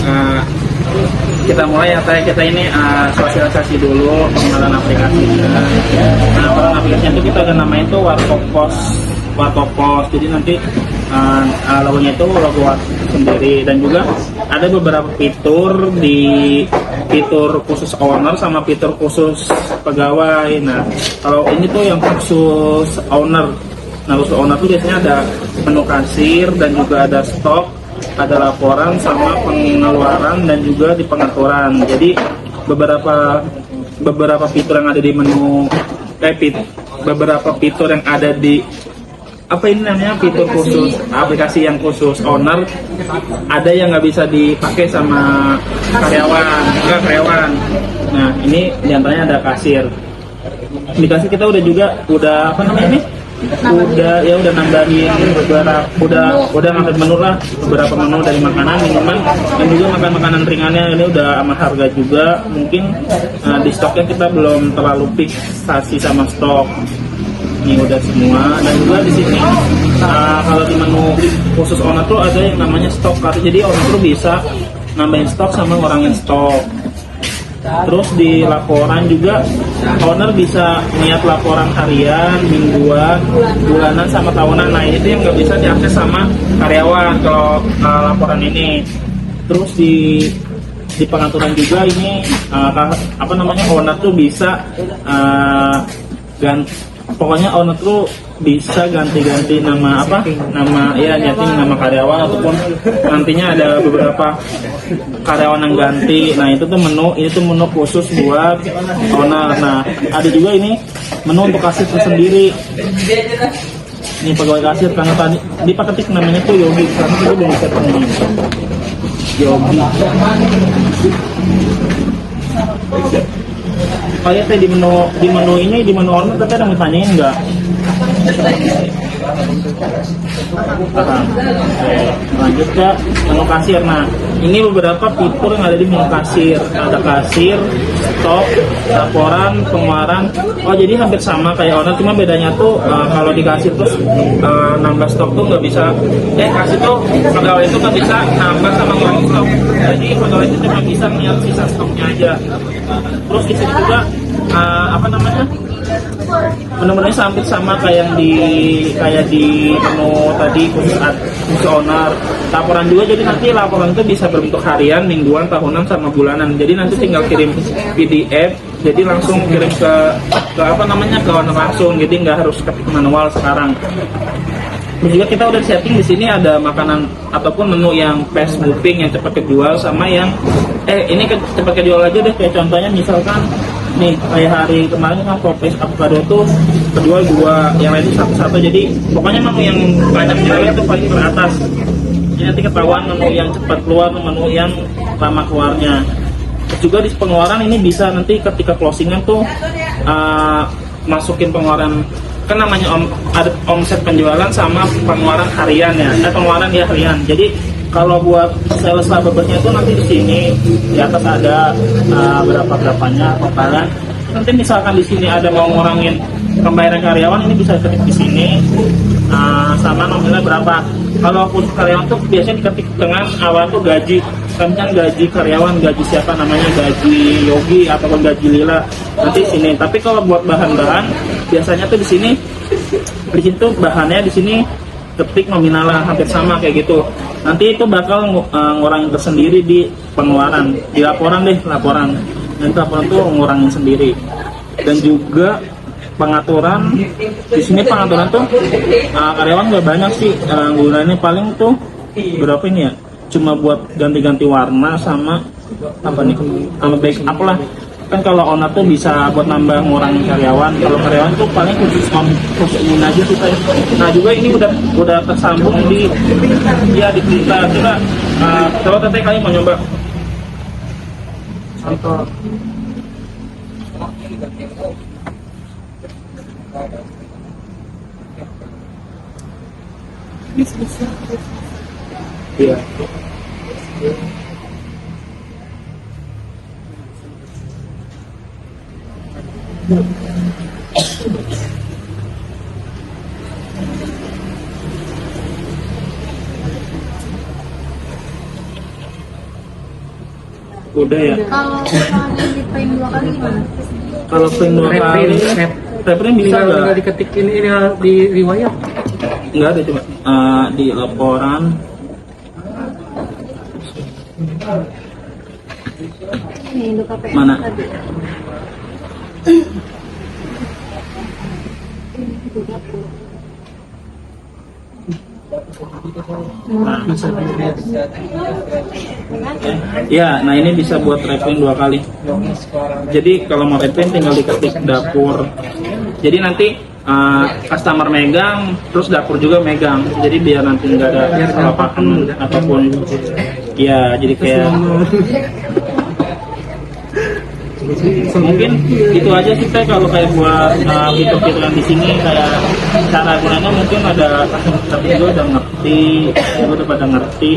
Nah, kita mulai ya kita ini sosialisasi dulu pengenalan aplikasinya. Nah, pengenalan aplikasinya itu kita udah namain tuh Warkop Pos. Jadi nanti logonya itu logo sendiri, dan juga ada beberapa fitur khusus owner sama fitur khusus pegawai. Nah, kalau ini tuh yang khusus owner. Nah, khusus owner tuh biasanya ada menu kasir dan juga ada stok, ada laporan sama pengeluaran dan juga di pengaturan. Jadi beberapa fitur yang ada di menu beberapa fitur yang ada di fitur khusus aplikasi yang khusus owner, ada yang nggak bisa dipakai sama karyawan. Nah, ini diantaranya ada kasir. Di kasir kita udah nambahin udah ngambil menu lah, beberapa menu dari makanan, minuman, dan juga makanan ringannya ini udah sama harga juga. Mungkin di stoknya kita belum terlalu fiksasi sama stok. Ini udah semua, dan juga di sini kalau di menu khusus owner tuh ada yang namanya stok card. Jadi owner tuh bisa nambahin stok sama ngurangin stok. Terus di laporan juga owner bisa niat laporan harian, mingguan, bulanan sama tahunan. Nah, itu yang nggak bisa diakses sama karyawan kalau laporan ini. Terus di pengaturan juga ini owner tuh bisa pokoknya owner tuh bisa ganti-ganti nama nyeting nama karyawan, ataupun nantinya ada beberapa karyawan yang ganti. Nah, itu tuh menu khusus buat owner. Nah, ada juga ini menu untuk kasir tersendiri. Ini pegawai kasir, karena tadi di paketik namanya tuh Yogi, karena itu belum bisa ini Yogi. Kayak tadi di menu owner tadi ada yang ditanyain nggak? Lanjut ke menu kasir. Nah, ini beberapa fitur yang ada di menu kasir. Ada kasir, stok, laporan, pengeluaran. Oh, jadi hampir sama kayak owner, cuma bedanya tuh kalau di kasir tuh nambah stok tuh nggak bisa. Kasir tuh pegawai itu nggak bisa nambah sama ngurangin stok. Jadi pegawai itu cuma bisa ngeliat sisa stoknya aja. Terus di sini juga benar-benar hampir sama kayak di menu tadi khusus owner. Laporan juga, jadi nanti laporan itu bisa berbentuk harian, mingguan, tahunan, sama bulanan. Jadi nanti tinggal kirim PDF, jadi langsung kirim ke owner langsung. Jadi nggak harus ketik manual sekarang. Dan juga kita udah setting di sini ada makanan ataupun menu yang fast moving, yang cepat kejual, sama yang ini cepat kejual aja deh. Kayak contohnya misalkan nih kayak hari kemarin kan Popeyes avocado tuh kejual 2, yang lain itu 1. Jadi pokoknya menu yang banyak jualnya tuh paling teratas. Jadi nanti ketahuan menu yang cepat keluar, menu yang lama keluarnya. Terus juga di pengeluaran ini bisa nanti ketika closingan tuh masukin pengeluaran, kan namanya ada omset penjualan sama pengeluaran harian ya, pengeluaran ya harian. Jadi kalau buat sales labelnya itu nanti di sini di atas ada berapanya totalan. Nanti misalkan di sini ada mau ngurangin pembayaran karyawan, ini bisa ketik di sini sama nominalnya berapa. Kalau khusus karyawan tuh biasanya diketik dengan awal tuh gaji, kan gaji karyawan, gaji siapa namanya, gaji Yogi ataupun gaji Lila nanti sini. Tapi kalau buat bahan-bahan biasanya tuh di sini tuh bahannya di sini ketik nominalnya hampir sama kayak gitu. Nanti itu bakal ngurangin tersendiri di pengeluaran, di laporan. Nanti laporan tuh ngurangin sendiri. Dan juga pengaturan di sini, pengaturan tuh karyawan nggak banyak sih, gunanya paling tuh berapa ini ya, cuma buat ganti-ganti warna sama sama backup lah. Kan kalau owner tuh bisa buat nambah ngurangin karyawan. Kalau karyawan tuh paling khusus ini aja kita. Nah, juga ini udah tersambung di berita. Coba teteh kali mau nyoba. Contoh. Iya. Udah ya. Kalau misalnya di print 2 kali gimana? Kalau print 2 kali, reprint bisa tinggal nggak? diketik ini di riwayat. Nggak ada coba. Di laporan. Ini Indo KPM Mana? tadi. Nah, ya, nah ini bisa buat reprint 2 kali. Jadi kalau mau reprint tinggal diketik dapur. Jadi nanti customer megang, terus dapur juga megang. Jadi biar nanti nggak ada salah paham apapun. Ya, jadi kayak mungkin itu aja sih Teh, kalau kayak buat fitur-fitur yang di sini kayak cara gunanya mungkin ada tapi gue udah ngerti, gue udah pada ngerti.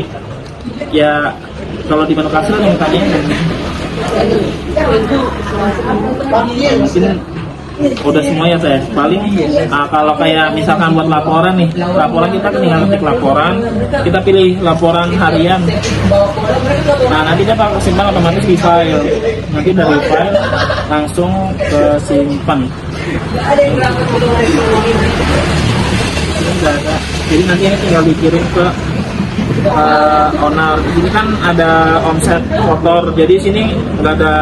Ya kalau di menu kasir yang tadi mungkin udah semua ya Teh. Paling kalau kayak misalkan buat laporan nih, laporan kita tinggal ketik laporan, kita pilih laporan harian. Nah nanti dia bakal simpan otomatis di file. Nanti dari file langsung ke simpan. Jadi nanti ini tinggal dikirim ke owner. Ini kan ada omset kotor, jadi sini nggak ada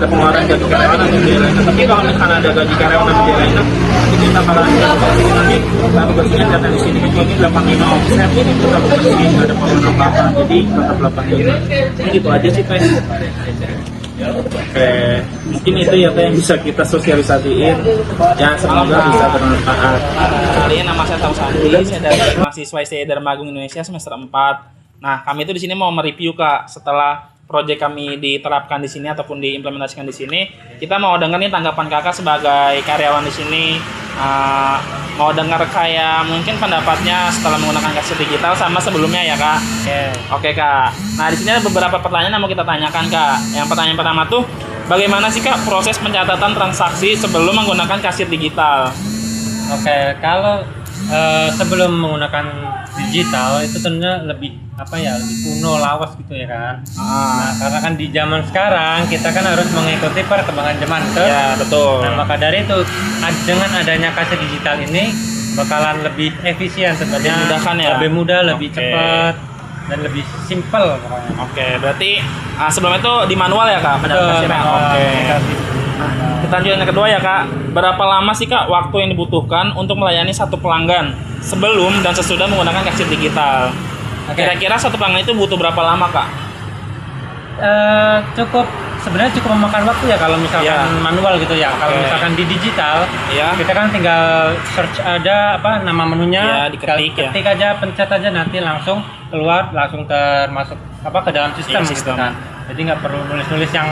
pengeluaran gaji karyawan atau biaya lainnya. Tapi kalau misalnya ada gaji karyawan atau biaya lainnya, nanti kita bakal nanti kita bersihkan data di sini. Ini 85 omset, ini kita bersih, nggak ada pengeluaran apa-apa, jadi tetap 85. Ini gitu aja sih Teh. Oke, mungkin itu ya Teh yang bisa kita sosialisasiin. Ya semoga bisa bermanfaat. Kalian nama saya Tahu Sandi, saya dari mahasiswa ITB Dharma Agung Indonesia semester 4. Nah, kami itu di sini mau mereview Kak setelah proyek kami diterapkan di sini ataupun diimplementasikan di sini. Kita mau dengar nih tanggapan Kakak sebagai karyawan di sini. Mau dengar kayak mungkin pendapatnya setelah menggunakan kasir digital sama sebelumnya ya Kak. Oke Kak. Nah di sini ada beberapa pertanyaan yang mau kita tanyakan Kak. Yang pertanyaan pertama tuh, bagaimana sih Kak proses pencatatan transaksi sebelum menggunakan kasir digital? Oke, kalau sebelum menggunakan digital itu tentunya lebih lebih kuno, lawas gitu ya kan. Nah, karena kan di zaman sekarang kita kan harus mengikuti perkembangan zaman tuh. Ya betul. Nah, maka dari itu dengan adanya kasir digital ini bakalan lebih efisien sebenarnya, Lebih mudahkan ya? lebih mudah, lebih Oke. cepat dan lebih simple pokoknya. Oke, berarti sebelum itu di manual ya Kak? Betul, Kasirnya? manual. Oke. Kita lanjut yang kedua ya Kak. Berapa lama sih Kak waktu yang dibutuhkan untuk melayani satu pelanggan sebelum dan sesudah menggunakan kasir digital? Oke. Kira-kira satu pelanggan itu butuh berapa lama Kak? Sebenarnya cukup memakan waktu ya kalau misalkan Ya. manual gitu ya. Kalau Oke. misalkan di digital, Ya. kita kan tinggal search ada nama menunya, Ya, diketik ya. ketik aja, pencet aja nanti langsung keluar, langsung termasuk ke dalam sistem, Iya, gitu sistem. kan. Jadi nggak perlu nulis-nulis yang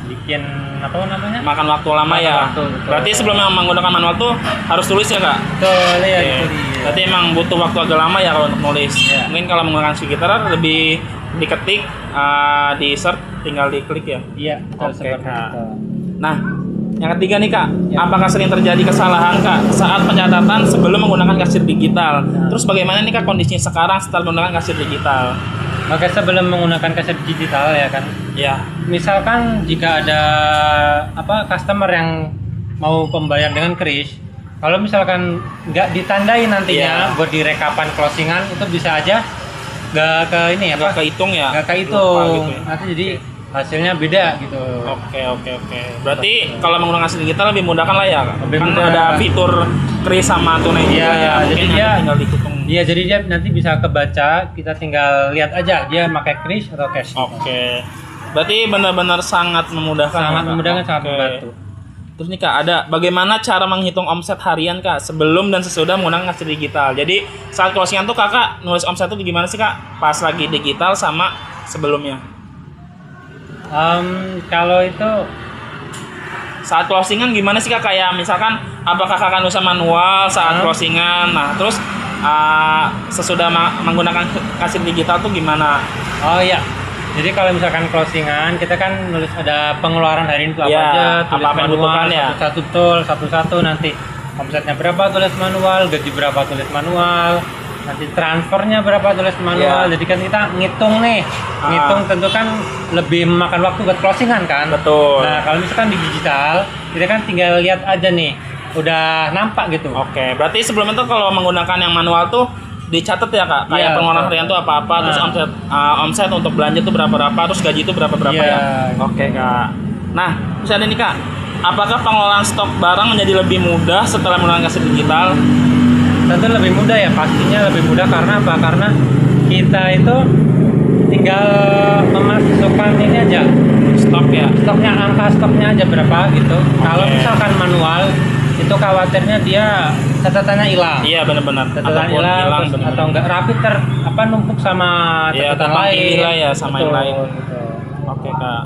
bikin Makan waktu lama Makan ya. waktu, betul. Berarti sebelum menggunakan manual tuh harus tulis ya Kak? Betul ya, Oke. itu dia. Berarti emang butuh waktu agak lama ya kalau untuk nulis. Iya. Mungkin kalau menggunakan digital lebih diketik, di search, tinggal diklik ya. Iya, betul, Oke, seperti Kak. itu. Nah, yang ketiga nih Kak, Ya. apakah sering terjadi kesalahan Kak saat pencatatan sebelum menggunakan kasir digital? Ya. Terus bagaimana nih Kak kondisinya sekarang setelah menggunakan kasir digital? Oke, sebelum menggunakan kasir digital ya kan. Ya, Misalkan jika ada customer yang mau pembayar dengan kris, kalau misalkan nggak ditandai nantinya Iya. buat di rekapan closingan itu bisa aja nggak ke ini nggak kehitung ya? nggak Lupa kehitung gitu ya. nanti jadi hasilnya beda gitu. Oke. Berarti kalau menggunakan kasir digital lebih mudah kan lah ya? Kak? Lebih Kan mudah. ada fitur kris sama tunai juga Iya, ya. jadi Mungkin dia- nanti tinggal dihitung. Iya, jadi dia nanti bisa kebaca, kita tinggal lihat aja dia pakai kris atau cash. Oke. Berarti benar-benar sangat memudahkan. Sangat ya, Kak? memudahkan, sangat Oke. membantu. Terus nih Kak, ada bagaimana cara menghitung omset harian Kak sebelum dan sesudah menggunakan kasir digital. Jadi saat closingan tuh Kakak nulis omset tuh gimana sih Kak? Pas lagi digital sama sebelumnya. Kalau itu Saat closingan gimana sih Kak? Kayak misalkan apakah Kakak nulis manual saat closingan? Nah, terus sesudah menggunakan kasir digital tuh gimana? oh iya. Jadi kalau misalkan closingan, kita kan nulis ada pengeluaran hari ini itu apa Iya, aja, tulis apa yang manual, dibutuhkan ya. satu-satu betul, satu-satu nanti omsetnya berapa tulis manual, gaji berapa tulis manual, nanti transfernya berapa tulis manual. Iya. Jadi kan kita ngitung nih, ngitung tentu kan lebih memakan waktu buat closingan kan. Betul. Nah kalau misalkan di digital, kita kan tinggal lihat aja nih, udah nampak gitu. Oke, berarti sebelum itu kalau menggunakan yang manual tuh dicatat ya kak, kayak Iya, pengeluaran betul. harian tuh apa-apa, terus Nah. omset untuk belanja tuh berapa-berapa, terus gaji itu berapa-berapa Iya. ya. Oke kak. Nah, terus ada nih kak, apakah pengelolaan stok barang menjadi lebih mudah setelah menggunakan kasir digital? Tentu lebih mudah ya, pastinya lebih mudah karena apa? Karena kita itu tinggal memasukkan ini aja, Stok ya. stoknya, angka stoknya aja berapa gitu. Kalau Oke. misalkan manual, itu khawatirnya dia catatannya hilang. Iya benar-benar. Catatan Ataupun hilang, terus benar-benar. atau enggak rapi numpuk sama Iya, catatan tumpang lain. tindih lah ya sama yang Betul, lain. gitu. Oke kak.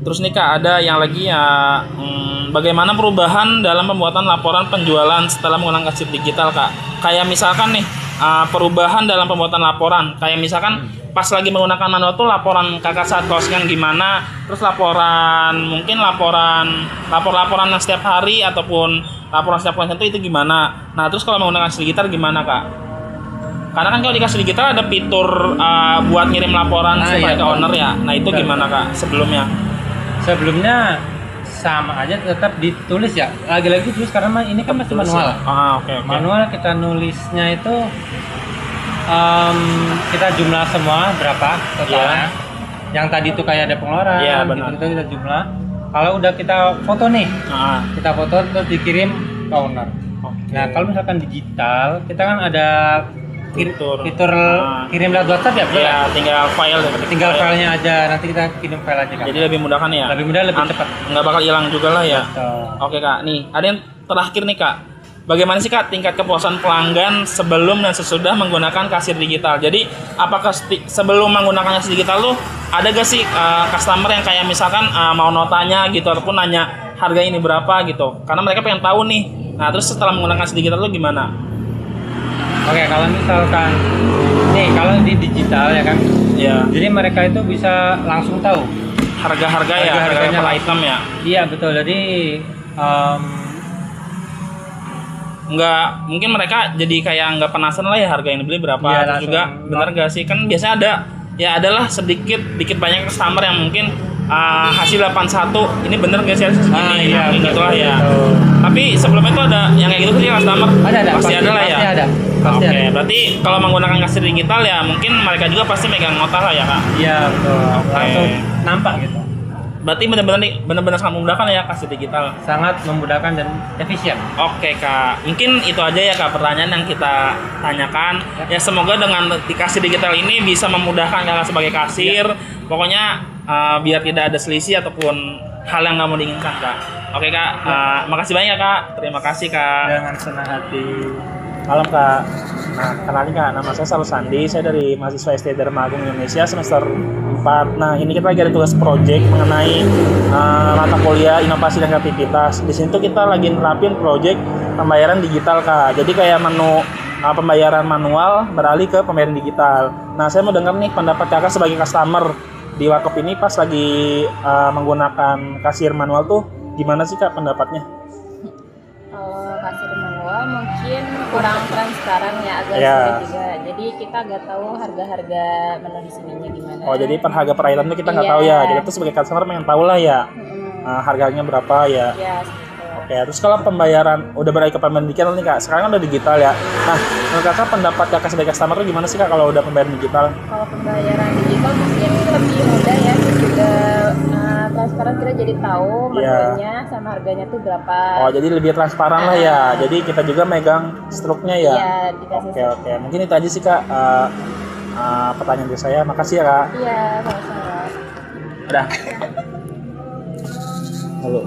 Terus nih kak, ada yang lagi ya, bagaimana perubahan dalam pembuatan laporan penjualan setelah menggunakan kasir digital kak? Kayak misalkan nih, perubahan dalam pembuatan laporan, kayak misalkan pas lagi menggunakan manual tuh laporan kakak saat closing gimana, terus mungkin laporan yang setiap hari ataupun laporan setiap closing itu gimana? Nah terus kalau menggunakan kasir digital gimana kak? Karena kan kalau di kasir digital ada fitur buat ngirim laporan supaya iya, ke owner ya. Nah itu betul. gimana kak sebelumnya? Sebelumnya sama aja, tetap ditulis ya. Lagi-lagi ditulis karena ini kan masih manual. Oke. Manual kita nulisnya itu kita jumlah semua berapa totalnya. Yang tadi itu kayak ada pengeluaran, Iya, benar. gitu kita jumlah. Kalau udah kita foto nih, Ah, kita foto terus dikirim ke owner. oke. Nah kalau misalkan digital, kita kan ada fitur Ah. kirim lewat WhatsApp ya, Bro? Iya, tinggal file. Tinggal filenya aja, nanti kita kirim file aja kan. Jadi lebih mudah kan ya? Lebih mudah, lebih cepat. Nggak bakal hilang juga lah ya. Betul. Oke kak, nih ada yang terakhir nih kak. Bagaimana sih kak tingkat kepuasan pelanggan sebelum dan sesudah menggunakan kasir digital? Jadi apakah sebelum menggunakan kasir digital tuh ada gak sih customer yang kayak misalkan mau notanya gitu ataupun nanya harga ini berapa gitu? Karena mereka pengen tahu nih. Nah terus setelah menggunakan kasir digital tuh gimana? Oke, kalau misalkan nih kalau di digital ya kan, Ya jadi mereka itu bisa langsung tahu harga-harga ya, harga Harga-harganya per lah. item ya. Iya betul. Jadi Nggak, mungkin mereka jadi kayak nggak penasaran lah ya harga yang dibeli berapa. Iya, Terus langsung. juga benar gak sih kan biasanya adalah sedikit banyak customer yang mungkin hasil 81 ini bener gak sih harus segini iya, gitu betul, lah ya. betul. Tapi sebelum itu ada yang kayak gitu sih customer ada pasti ada lah ya. pasti ada. Pasti Oke, ada. berarti kalau menggunakan kasir digital ya mungkin mereka juga pasti megang nota lah ya kak. Iya betul. Oke. Langsung nampak gitu. Berarti benar-benar sangat memudahkan ya kasir digital. Sangat memudahkan dan efisien. Oke kak, mungkin itu aja ya kak pertanyaan yang kita tanyakan. Ya semoga dengan kasir digital ini bisa memudahkan kakak sebagai kasir. Pokoknya biar tidak ada selisih ataupun hal yang nggak mau diinginkan kak. Oke kak, makasih banyak kak. Terima kasih kak. Dengan senang hati. Malam kak. Nah kenalin kak, nama saya Salus Sandi. Saya dari mahasiswa ST Dharma Agung Indonesia semester 4. Nah ini kita lagi ada tugas project mengenai mata kuliah inovasi dan kreativitas. Di sini tuh kita lagi nerapin project pembayaran digital kak. Jadi kayak menu pembayaran manual beralih ke pembayaran digital. Nah saya mau dengar nih pendapat kakak sebagai customer di Warkop ini pas lagi menggunakan kasir manual tuh gimana sih kak pendapatnya? Kalau kasir manual mungkin kurang transparan ya, agak Iya. sulit juga. Jadi kita nggak tahu harga-harga menu di sininya gimana. Oh jadi per harga per item tuh kita nggak Iya. tahu ya. Kita tuh sebagai customer pengen tahu lah ya Mm-mm. harganya berapa ya. Ya, seperti itu. Oke, terus kalau pembayaran udah beralih ke pembayaran digital nih kak, sekarang kan udah digital ya. Nah, menurut kakak pendapat kakak sebagai customer tuh gimana sih kak kalau udah pembayaran digital? Kalau pembayaran digital mungkin lebih mudah ya, terus juga transparan, kita jadi tahu Iya. menunya sama harganya tuh berapa. Oh, jadi lebih transparan lah ya. Jadi kita juga megang struknya ya. Iya, dikasih. Oke. Mungkin itu aja sih kak pertanyaan dari saya. Makasih ya kak. Iya, sama-sama. Udah. Halo.